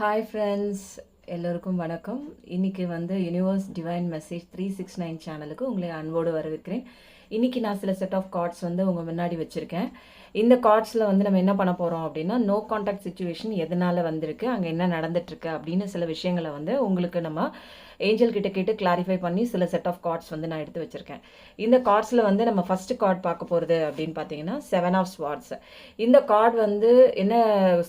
Hi friends, எல்லோருக்கும் வணக்கம். இன்றைக்கி யூனிவர்ஸ் டிவைன் மெசேஜ் 369 சேனலுக்கு உங்களை அன்போடு வரவேற்கிறேன். இன்றைக்கி நான் சில செட் ஆஃப் கார்ட்ஸ் உங்கள் முன்னாடி வச்சுருக்கேன். இந்த கார்ட்ஸில் நம்ம என்ன பண்ண போகிறோம் அப்படின்னா, நோ கான்டாக்ட் சுச்சுவேஷன் எதனால் வந்திருக்கு, அங்கே என்ன நடந்துட்டுருக்கு அப்படின்னு சில விஷயங்களை உங்களுக்கு நம்ம ஏஞ்சல் கிட்ட கேட்டு கிளாரிஃபை பண்ணி சில செட் ஆஃப் கார்ட்ஸ் நான் எடுத்து வச்சுருக்கேன். இந்த கார்ட்ஸில் நம்ம ஃபஸ்ட்டு கார்டு பார்க்க போகிறது அப்படின்னு பார்த்தீங்கன்னா 7 ஆஃப் ஸ்வார்ட்ஸ். இந்த கார்டு என்ன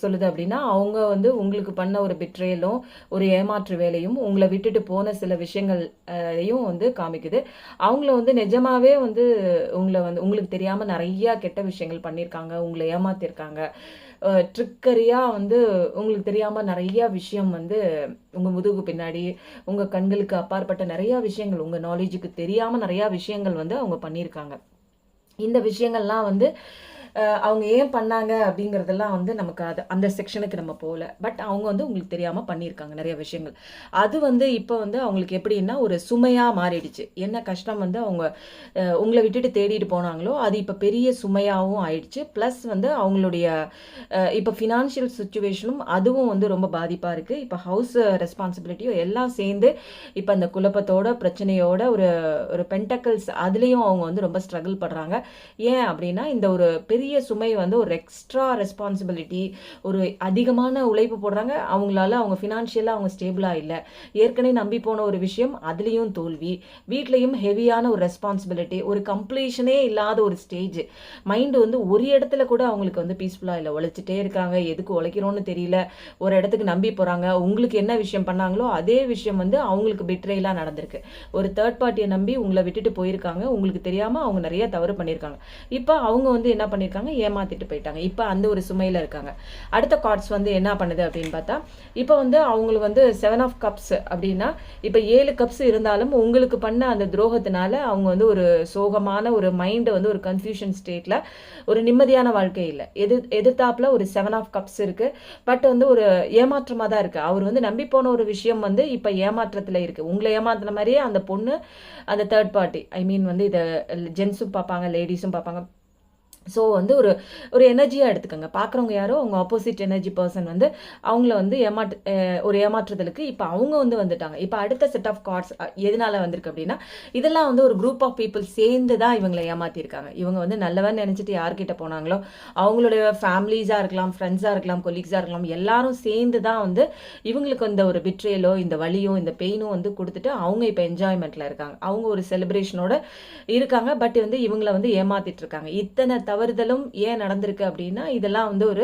சொல்லுது அப்படின்னா, அவங்க உங்களுக்கு பண்ண ஒரு பிட்ரேலும் ஒரு ஏமாற்று வேலையும் உங்களை விட்டுட்டு போன சில விஷயங்களையும் காமிக்குது. அவங்கள நிஜமாவே உங்களை உங்களுக்கு தெரியாமல் நிறையா கெட்ட விஷயங்கள் பண்ணியிருக்காங்க, உங்களை ஏமாத்திருக்காங்க. ட்ரிக்கரியாக உங்களுக்கு தெரியாமல் நிறையா விஷயம் உங்கள் முதுகு பின்னாடி உங்கள் கண்களுக்கு அப்பாற்பட்ட நிறையா விஷயங்கள் உங்கள் நாலேஜுக்கு தெரியாமல் நிறையா விஷயங்கள் அவங்க பண்ணியிருக்காங்க. இந்த விஷயங்கள்லாம் அவங்க ஏன் பண்ணாங்க அப்படிங்கிறதெல்லாம் நமக்கு அந்த செக்ஷனுக்கு நம்ம போகல. பட் அவங்க உங்களுக்கு தெரியாமல் பண்ணியிருக்காங்க நிறைய விஷயங்கள். அது இப்போ அவங்களுக்கு எப்படின்னா ஒரு சுமையாக மாறிடுச்சு. என்ன கஷ்டம் அவங்க உங்களை விட்டுட்டு தேடிட்டு போனாங்களோ அது இப்போ பெரிய சுமையாகவும் ஆயிடுச்சு. ப்ளஸ் அவங்களுடைய இப்போ ஃபினான்ஷியல் சுச்சுவேஷனும் அதுவும் ரொம்ப பாதிப்பாக இருக்குது. இப்போ ஹவுஸ் ரெஸ்பான்சிபிலிட்டியும் எல்லாம் சேர்ந்து இப்போ அந்த குழப்பத்தோட பிரச்சனையோட ஒரு ஒரு பென்டக்கிள்ஸ் அதுலேயும் அவங்க ரொம்ப ஸ்ட்ரகிள் பண்ணுறாங்க. ஏன் அப்படின்னா இந்த ஒரு பெரிய சுமை ஒரு எக்ஸ்ட்ரா ரெஸ்பான்சிபிலிட்டி, ஒரு அதிகமான உழைப்பு போடுறாங்க. அவங்களால அவங்க ஃபினான்ஷியலாக அவங்க ஸ்டேபிளாக இல்லை. ஏற்கனவே நம்பி போன ஒரு விஷயம் அதுலேயும் தோல்வி, வீட்லேயும் ஹெவியான ஒரு ரெஸ்பான்சிபிலிட்டி, ஒரு கம்ப்ளீஷனே இல்லாத ஒரு ஸ்டேஜ். மைண்டு ஒரு இடத்துல கூட அவங்களுக்கு பீஸ்ஃபுல்லாக இல்லை. உழைச்சிட்டே இருக்காங்க, எதுக்கு உழைக்கிறோன்னு தெரியல. ஒரு இடத்துக்கு நம்பி போகிறாங்க. உங்களுக்கு என்ன விஷயம் பண்ணாங்களோ அதே விஷயம் அவங்களுக்கு பிட்ரேலாக நடந்திருக்கு. ஒரு தேர்ட் பார்ட்டியை நம்பி உங்களை விட்டுட்டு போயிருக்காங்க. உங்களுக்கு தெரியாமல் அவங்க நிறைய தவறு பண்ணியிருக்காங்க. இப்போ அவங்க என்ன பண்ணியிருக்காங்க, ஏமாத்திட்டு போயிட்டாங்க. இப்போ அந்த ஒரு சுமையில் இருக்காங்க. அடுத்த கார்ட்ஸ் என்ன பண்ணுது அப்படின்னு பார்த்தா, இப்போ அவங்களுக்கு 7 ஆஃப் கப்ஸ் அப்படின்னா இப்போ 7 கப்ஸ் இருந்தாலும் உங்களுக்கு பண்ண அந்த துரோகத்தினால அவங்க ஒரு சோகமான ஒரு மைண்டு ஒரு கன்ஃபியூஷன் ஸ்டேட்டில் ஒரு நிம்மதியான வாழ்க்கை இல்லை. எதிர்த்தாப்புல ஒரு 7 ஆஃப் கப்ஸ் இருக்குது. பட் ஒரு ஏமாற்றமாக தான் இருக்குது. அவர் நம்பி போன ஒரு விஷயம் இப்போ ஏமாற்றத்தில் இருக்குது. உங்களை ஏமாத்தின மாதிரியே அந்த பொண்ணு, அந்த தேர்ட் பார்ட்டி, ஐ மீன் இதை ஜென்ஸும் பார்ப்பாங்க, லேடிஸும் பார்ப்பாங்க. ஸோ ஒரு ஒரு எனர்ஜியாக எடுத்துக்கோங்க. பார்க்குறவங்க யாரோ அவங்க ஆப்போசிட் எனர்ஜி பர்சன் அவங்கள ஒரு ஏமாற்றுதலுக்கு இப்போ அவங்க வந்துட்டாங்க. இப்போ அடுத்த செட் ஆஃப் கார்ட்ஸ் எதனால வந்திருக்கு அப்படின்னா, இதெல்லாம் ஒரு குரூப் ஆஃப் பீப்புள் சேர்ந்து தான் இவங்களை ஏமாற்றிருக்காங்க. இவங்க நல்லவன் நினச்சிட்டு யார்கிட்ட போனாங்களோ அவங்களுடைய ஃபேமிலிஸாக இருக்கலாம், ஃப்ரெண்ட்ஸாக இருக்கலாம், கொலீக்ஸாக இருக்கலாம், எல்லாரும் சேர்ந்து தான் இவங்களுக்கு ஒரு பிட்ரேலோ இந்த வலியும் இந்த பெயினும் கொடுத்துட்டு அவங்க இப்போ என்ஜாய்மெண்ட்டில் இருக்காங்க. அவங்க ஒரு செலிப்ரேஷனோட இருக்காங்க. பட் இவங்களை ஏமாத்திட்டு இருக்காங்க. இத்தனை தவறுதலும் ஏன் நடந்திருக்கு அப்படின்னா, இதெல்லாம் ஒரு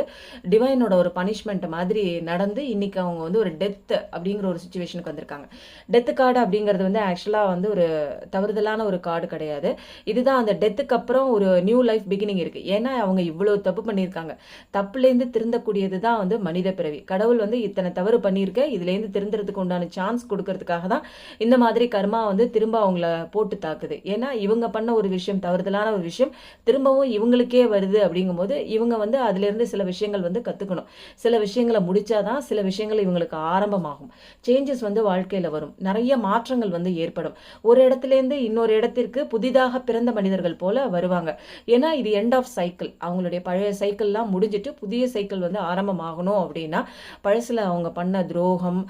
டிவைனோட ஒரு பனிஷ்மெண்ட் மாதிரி நடந்து இன்னைக்கு அவங்க ஒரு டெத் அப்படிங்கிற ஒரு சுச்சுவேஷனுக்கு வந்திருக்காங்க. டெத்து கார்டு அப்படிங்கிறது ஆக்சுவலாக ஒரு தவறுதலான ஒரு கார்டு கிடையாது. இதுதான் அந்த டெத்துக்கு அப்புறம் ஒரு நியூ லைஃப் பிகினிங் இருக்குது. ஏன்னா அவங்க இவ்வளோ தப்பு பண்ணியிருக்காங்க. தப்புலேருந்து திருந்தக்கூடியது தான் மனித பிறவி. கடவுள் இத்தனை தவறு பண்ணியிருக்க, இதுலேருந்து திருந்துறதுக்கு உண்டான சான்ஸ் கொடுக்கறதுக்காக தான் இந்த மாதிரி கர்மா திரும்ப அவங்கள போட்டு தாக்குது. ஏன்னா இவங்க பண்ண ஒரு விஷயம் தவறுதலான ஒரு விஷயம் திரும்பவும் இவங்களுக்கே வருது. அப்படிங்கும்போது இவங்க அதுலேருந்து சில விஷயங்கள் கற்றுக்கணும். சில விஷயங்களை முடிச்சாதான் சில விஷயங்கள் இவங்களுக்கு ஆரம்பமாகும். சேஞ்சஸ் வாழ்க்கையில் வரும். நிறைய மாற்றங்கள் ஏற்படும். ஒரு இடத்துலேருந்து இன்னொரு இடத்திற்கு புதிதாக பிறந்த மனிதர்கள் போல வருவாங்க. ஏன்னா இது எண்ட் ஆஃப் சைக்கிள். அவங்களுடைய பழைய சைக்கிள்லாம் முடிஞ்சிட்டு புதிய சைக்கிள் ஆரம்பமாகணும் அப்படின்னா, பழசில் அவங்க பண்ண துரோகம்,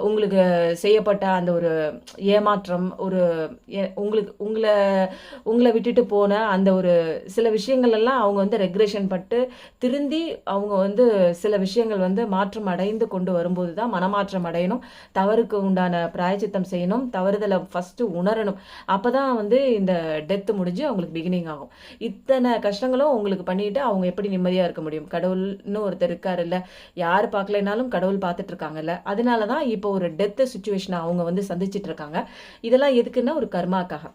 உங்களுக்கு செய்யப்பட்ட அந்த ஒரு ஏமாற்றம், ஒரு உங்களை விட்டுட்டு போன அந்த ஒரு சில விஷயங்கள் எல்லாம் அவங்க ரெக்ரெஷன் பட்டு திருந்தி அவங்க சில விஷயங்கள் மாற்றம் அடைந்து கொண்டு வரும்போது தான் மனமாற்றம் அடையணும். தவறுக்கு உண்டான பிராயச்சித்தம் செய்யணும். தவறுதலை ஃபஸ்ட்டு உணரணும். அப்போ தான் இந்த டெத்து முடிஞ்சு அவங்களுக்கு பிகினிங் ஆகும். இத்தனை கஷ்டங்களும் உங்களுக்கு பண்ணிட்டு அவங்க எப்படி நிம்மதியாக இருக்க முடியும்? கடவுள்னு ஒருத்தர் இருக்காரு இல்லை, யார் பார்க்கலைனாலும் கடவுள் பார்த்துட்டு இருக்காங்கல்ல. அதனால தான் இப்போ ஒரு டெத்து சுச்சுவேஷனை அவங்க சந்திச்சிட்டு இருக்காங்க. இதெல்லாம் எதுக்குன்னா ஒரு கர்மாக்காக.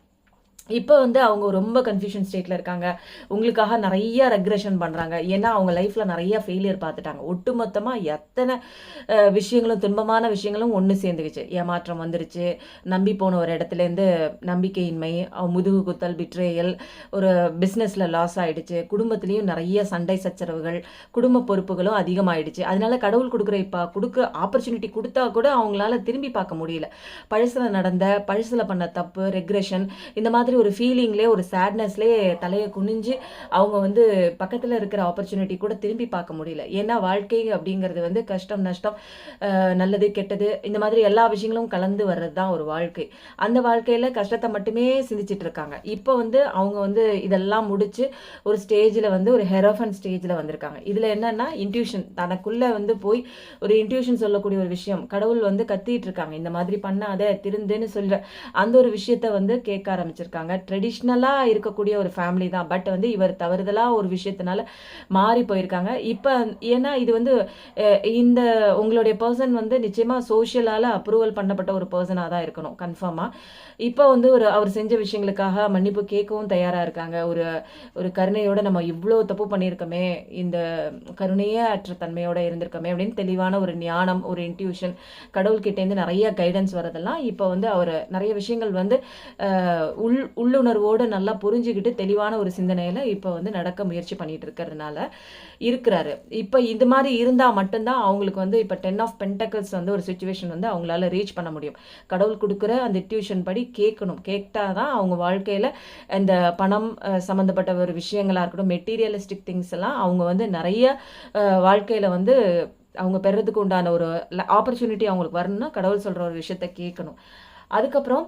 இப்போ அவங்க ரொம்ப கன்ஃபியூஷன் ஸ்டேட்டில் இருக்காங்க. உங்களுக்காக நிறைய ரெக்ரெஷன் பண்ணுறாங்க. ஏன்னா அவங்க லைஃப்பில் நிறைய ஃபெயிலியர் பார்த்துட்டாங்க. ஒட்டுமொத்தமாக எத்தனை விஷயங்களும் துன்பமான விஷயங்களும் ஒன்று சேர்ந்துக்குச்சு. ஏமாற்றம் வந்துருச்சு. நம்பி போன ஒரு இடத்துலேருந்து நம்பிக்கையின்மை, முதுகு குத்தல், பிட்ரேயல், ஒரு பிஸ்னஸில் லாஸ் ஆகிடுச்சு. குடும்பத்துலேயும் நிறைய சண்டை சச்சரவுகள், குடும்ப பொறுப்புகளும் அதிகமாகிடுச்சு. அதனால கடவுள் கொடுக்குற ஆப்பர்ச்சுனிட்டி கொடுத்தா கூட அவங்களால திரும்பி பார்க்க முடியல. பழசில் பண்ண தப்பு, ரெக்ரெஷன், இந்த மாதிரி மாதிரி ஒரு ஃபீலிங்லேயே ஒரு சேட்னஸ்லேயே தலையை குனிஞ்சு அவங்க வந்து பக்கத்தில் இருக்கிற ஆப்பர்ச்சுனிட்டி கூட திரும்பி பார்க்க முடியல. ஏன்னா வாழ்க்கை அப்படிங்கிறது வந்து கஷ்டம் நஷ்டம், நல்லது கெட்டது, இந்த மாதிரி எல்லா விஷயங்களும் கலந்து வர்றது தான் ஒரு வாழ்க்கை. அந்த வாழ்க்கையில் கஷ்டத்தை மட்டுமே சிந்திச்சிட்டு இருக்காங்க. இப்போ வந்து அவங்க வந்து இதெல்லாம் முடிச்சு ஒரு ஸ்டேஜில் வந்து ஒரு ஹெரோஃபன் ஸ்டேஜில் வந்திருக்காங்க. இதில் என்னன்னா இன்ட்யூஷன், தனக்குள்ளே வந்து போய் ஒரு இன்ட்யூஷன் சொல்லக்கூடிய ஒரு விஷயம், கடவுள் வந்து கத்திட்டு இருக்காங்க, இந்த மாதிரி பண்ணாத திருந்துன்னு சொல்ற அந்த ஒரு விஷயத்த வந்து கேட்க ஆரம்பிச்சிருக்காங்க. ட்ரெடிஷ்னலா இருக்கக்கூடிய ஒரு ஃபேமிலி தான், பட் வந்து இவர் தவறுதலா ஒரு விஷயத்தினால மாறி போயிருக்காங்க. இப்போ ஏன்னா இது வந்து இந்த உங்களுடைய பர்சன் வந்து நிச்சயமா சோஷியலால அப்ரூவல் பண்ணப்பட்ட ஒரு பர்சனாக தான் இருக்கணும் கன்ஃபார்மா. இப்போ வந்து அவர் செஞ்ச விஷயங்களுக்காக மன்னிப்பு கேட்கவும் தயாரா இருக்காங்க. ஒரு ஒரு கருணையோட நம்ம இவ்வளோ தப்பு பண்ணியிருக்கோமே, இந்த கருணையே அற்ற தன்மையோட இருந்திருக்கோமே அப்படின்னு தெளிவான ஒரு ஞானம், ஒரு இன்ட்யூஷன், கடவுள்கிட்டேருந்து நிறைய கைடன்ஸ் வரதெல்லாம் இப்போ வந்து அவர் நிறைய விஷயங்கள் வந்து உள்ளுணர்வோடு நல்லா புரிஞ்சுக்கிட்டு தெளிவான ஒரு சிந்தனையில் இப்போ வந்து நடக்க முயற்சி பண்ணிட்டு இருக்கிறாரு. இப்போ இந்த மாதிரி இருந்தால் மட்டும்தான் அவங்களுக்கு வந்து இப்போ 10 ஆஃப் பென்டக்கிள்ஸ் வந்து ஒரு சுச்சுவேஷன் வந்து அவங்களால ரீச் பண்ண முடியும். கடவுள் கொடுக்குற அந்த டியூஷன் படி கேட்கணும். கேட்டால் தான் அவங்க வாழ்க்கையில் இந்த பணம் சம்மந்தப்பட்ட ஒரு விஷயங்களாக இருக்கட்டும், மெட்டீரியலிஸ்டிக் திங்ஸ் எல்லாம் அவங்க வந்து நிறைய வாழ்க்கையில் வந்து அவங்க பெறதுக்கு உண்டான ஒரு ஆப்பர்ச்சுனிட்டி அவங்களுக்கு வரணும்னா கடவுள் சொல்கிற ஒரு விஷயத்த கேட்கணும். அதுக்கப்புறம்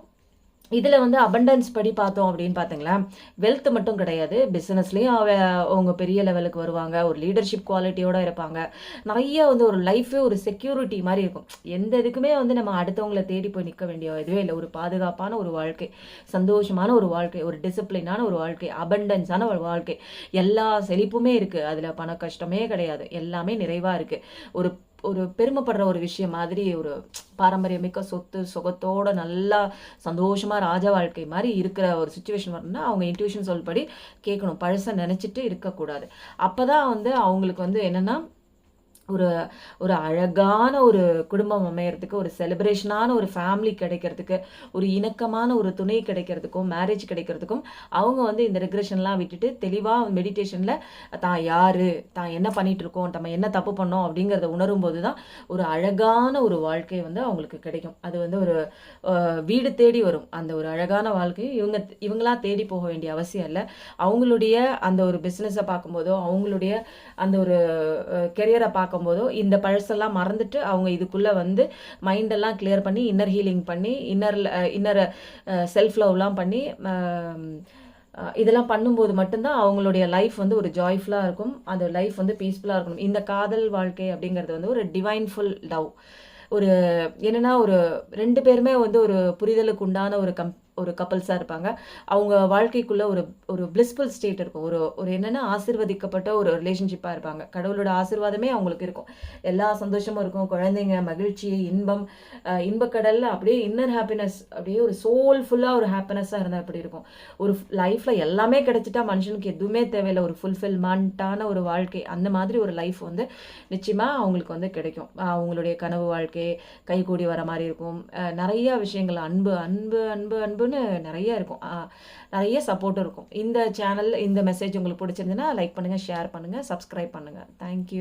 இதில் வந்து அபண்டன்ஸ் படி பார்த்தோம் அப்படின்னு பார்த்தீங்களா, வெல்த் மட்டும் கிடையாது, பிஸ்னஸ்லேயும் அவங்க பெரிய லெவலுக்கு வருவாங்க, ஒரு லீடர்ஷிப் குவாலிட்டியோடு இருப்பாங்க, நிறைய வந்து ஒரு லைஃபே ஒரு செக்யூரிட்டி மாதிரி இருக்கும். எந்த இதுக்குமே வந்து நம்ம அடுத்தவங்களை தேடி போய் நிற்க வேண்டிய இதுவே இல்லை. ஒரு பாதுகாப்பான ஒரு வாழ்க்கை, சந்தோஷமான ஒரு வாழ்க்கை, ஒரு டிசிப்ளினான ஒரு வாழ்க்கை, அபண்டன்ஸான ஒரு வாழ்க்கை, எல்லா செழிப்புமே இருக்குது, அதில் பண கஷ்டமே கிடையாது, எல்லாமே நிறைவாக இருக்குது. ஒரு ஒரு பெருமைப்படுற ஒரு விஷயம் மாதிரி ஒரு பாரம்பரியமிக்க சொத்து சுகத்தோட நல்லா சந்தோஷமா ராஜா வாழ்க்கை மாதிரி இருக்கிற ஒரு சுச்சுவேஷன் வரணும்னா அவங்க இன்ட்யூஷன் சொல்படி கேட்கணும். பழசை நினைச்சிட்டு இருக்கக்கூடாது. அப்பதான் வந்து அவங்களுக்கு வந்து என்னன்னா ஒரு ஒரு அழகான ஒரு குடும்பம் அமையறதுக்கு, ஒரு செலிப்ரேஷனான ஒரு ஃபேமிலி கிடைக்கிறதுக்கு, ஒரு இணக்கமான ஒரு துணை கிடைக்கிறதுக்கும், மேரேஜ் கிடைக்கிறதுக்கும் அவங்க வந்து இந்த ரெக்ரெஷன்லாம் விட்டுட்டு தெளிவாக மெடிடேஷனில் தான் யார், தான் என்ன பண்ணிட்டு இருக்கோம், நம்ம என்ன தப்பு பண்ணோம் அப்படிங்கிறத உணரும் போது தான் ஒரு அழகான ஒரு வாழ்க்கை வந்து அவங்களுக்கு கிடைக்கும். அது வந்து ஒரு வீடு தேடி வரும். அந்த ஒரு அழகான வாழ்க்கை இவங்களா தேடி போக வேண்டிய அவசியம் இல்லை. அவங்களுடைய அந்த ஒரு பிஸ்னஸை பார்க்கும்போதோ, அவங்களுடைய அந்த ஒரு கெரியரை பார்க்கும்போதோ இந்த பழசெல்லாம் மறந்துட்டு அவங்க இதுக்குள்ளே வந்து மைண்டெல்லாம் கிளியர் பண்ணி இன்னர் ஹீலிங் பண்ணி இன்னர் செல்ஃப் லவ்லாம் பண்ணி இதெல்லாம் பண்ணும்போது மட்டும்தான் அவங்களுடைய லைஃப் வந்து ஒரு ஜாய்ஃபுல்லாக இருக்கும். அந்த லைஃப் வந்து பீஸ்ஃபுல்லாக இருக்கணும். இந்த காதல் வாழ்க்கை அப்படிங்கிறது வந்து ஒரு டிவைன்ஃபுல் லவ். ஒரு என்னன்னா ஒரு 2 பேருமே வந்து ஒரு புரிதலுக்கு உண்டான ஒரு கப்பல்ஸாக இருப்பாங்க. அவங்க வாழ்க்கைக்குள்ளே ஒரு பிளிஸ்ஃபுல் ஸ்டேட் இருக்கும். ஒரு என்னென்னா ஆசீர்வதிக்கப்பட்ட ஒரு ரிலேஷன்ஷிப்பாக இருப்பாங்க. கடவுளோட ஆசீர்வாதமே அவங்களுக்கு இருக்கும். எல்லா சந்தோஷமும் இருக்கும். குழந்தைங்க, மகிழ்ச்சி, இன்பம், இன்பக்கடலில் அப்படியே இன்னர் ஹாப்பினஸ், அப்படியே ஒரு சோல்ஃபுல்லாக ஒரு ஹாப்பினஸ்ஸாக இருந்தால் அப்படி இருக்கும். ஒரு லைஃப்பில் எல்லாமே கிடைச்சிட்டா மனுஷனுக்கு எதுவுமே தேவையில்லை. ஒரு ஃபுல்ஃபில்மெண்ட்டான ஒரு வாழ்க்கை, அந்த மாதிரி ஒரு லைஃப் வந்து நிச்சயமாக அவங்களுக்கு வந்து கிடைக்கும். அவங்களுடைய கனவு வாழ்க்கை கைகூடி வர மாதிரி இருக்கும். நிறைய விஷயங்கள் அன்பு அன்பு அன்பு அன்புன்னு நிறைய இருக்கும். நிறைய சப்போர்ட்டும் இருக்கும். இந்த சேனல், இந்த மெசேஜ் உங்களுக்கு பிடிச்சிருந்துன்னா லைக் பண்ணுங்கள், ஷேர் பண்ணுங்கள், சப்ஸ்கிரைப் பண்ணுங்கள். தேங்க்யூ.